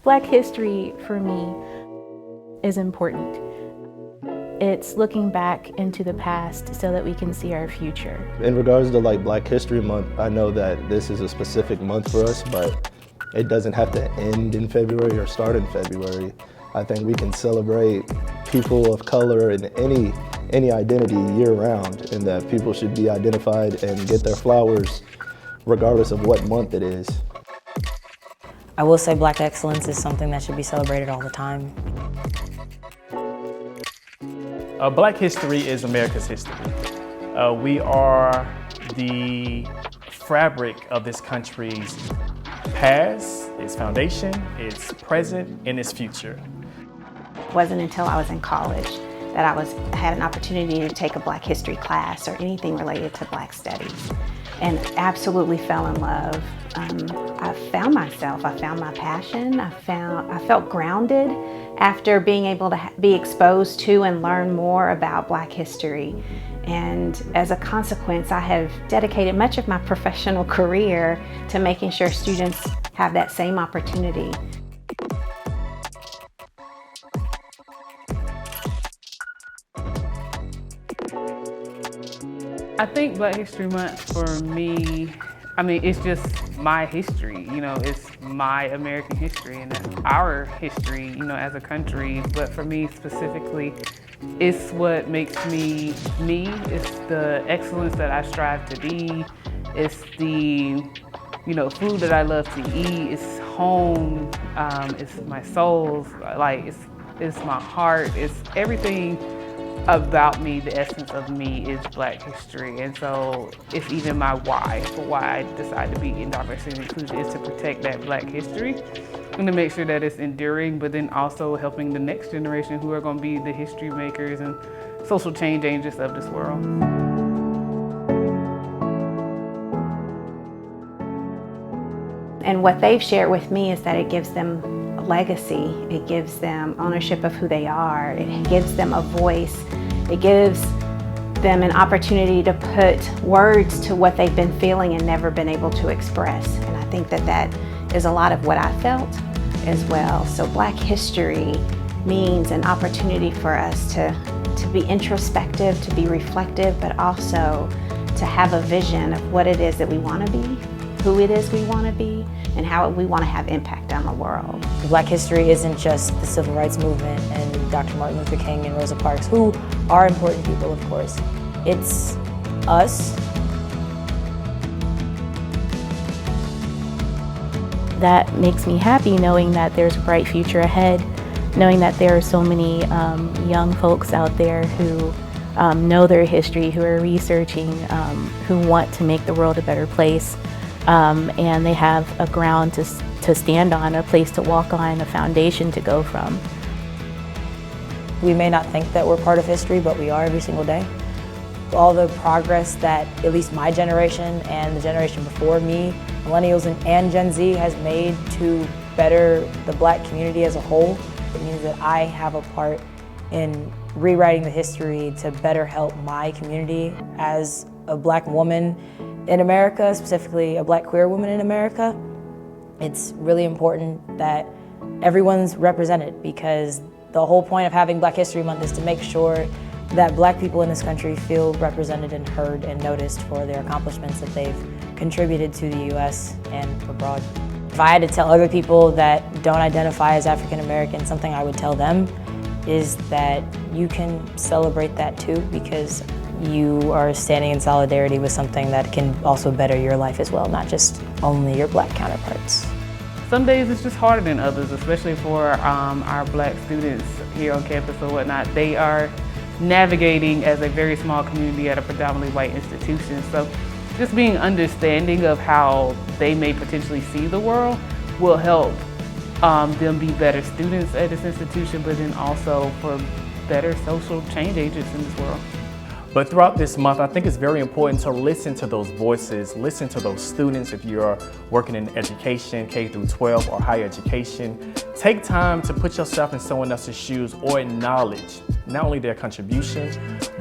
Black history for me is important. It's looking back into the past so that we can see our future. In regards to Black History Month, I know that this is a specific month for us, but it doesn't have to end in February or start in February. I think we can celebrate people of color in any identity year-round, and that people should be identified and get their flowers regardless of what month it is. I will say Black excellence is something that should be celebrated all the time. Black history is America's history. We are the fabric of this country's past, its foundation, its present, and its future. It wasn't until I was in college that I had an opportunity to take a Black history class or anything related to Black studies, and absolutely fell in love. I found myself, I found my passion, I felt grounded after being able to be exposed to and learn more about Black history. And as a consequence, I have dedicated much of my professional career to making sure students have that same opportunity. I think Black History Month for me, it's just my history, it's my American history, and that's our history, as a country. But for me specifically, it's what makes me me. It's the excellence that I strive to be. It's the, food that I love to eat. It's home. It's my soul. It's my heart. It's everything about me. The essence of me is Black history, and so it's even my why for why I decided to be in diversity and inclusion, is to protect that Black history and to make sure that it's enduring, but then also helping the next generation who are going to be the history makers and social change agents of this world. And what they've shared with me is that it gives them a legacy, it gives them ownership of who they are, it gives them a voice, it gives them an opportunity to put words to what they've been feeling and never been able to express. And I think that that is a lot of what I felt as well. So Black history means an opportunity for us to be introspective, to be reflective, but also to have a vision of what it is that we want to be, who it is we want to be, and how we want to have impact on the world. Black history isn't just the civil rights movement and Dr. Martin Luther King and Rosa Parks, who are important people, of course. It's us. That makes me happy, knowing that there's a bright future ahead, knowing that there are so many young folks out there who know their history, who are researching, who want to make the world a better place. And they have a ground to stand on, a place to walk on, a foundation to go from. We may not think that we're part of history, but we are every single day. All the progress that at least my generation and the generation before me, millennials and Gen Z, has made to better the Black community as a whole, it means that I have a part in rewriting the history to better help my community as a Black woman in America, specifically a Black queer woman in America. It's really important that everyone's represented, because the whole point of having Black History Month is to make sure that Black people in this country feel represented and heard and noticed for their accomplishments that they've contributed to the U.S. and abroad. If I had to tell other people that don't identify as African American, something I would tell them is that you can celebrate that too, because you are standing in solidarity with something that can also better your life as well, not just only your Black counterparts. Some days it's just harder than others, especially for our Black students here on campus or whatnot. They are navigating as a very small community at a predominantly white institution. So just being understanding of how they may potentially see the world will help them be better students at this institution, but then also for better social change agents in this world. But throughout this month, I think it's very important to listen to those voices, listen to those students. If you're working in education, K through 12 or higher education, take time to put yourself in someone else's shoes or acknowledge not only their contribution,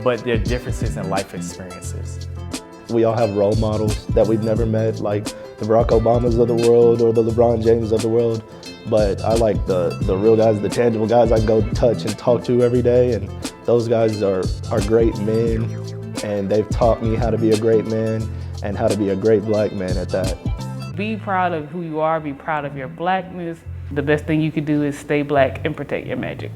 but their differences in life experiences. We all have role models that we've never met, like the Barack Obamas of the world or the LeBron James of the world. but I like the real guys, the tangible guys I go touch and talk to every day, and those guys are great men, and they've taught me how to be a great man and how to be a great black man at that. Be proud of who you are, be proud of your blackness. The best thing you can do is stay black and protect your magic.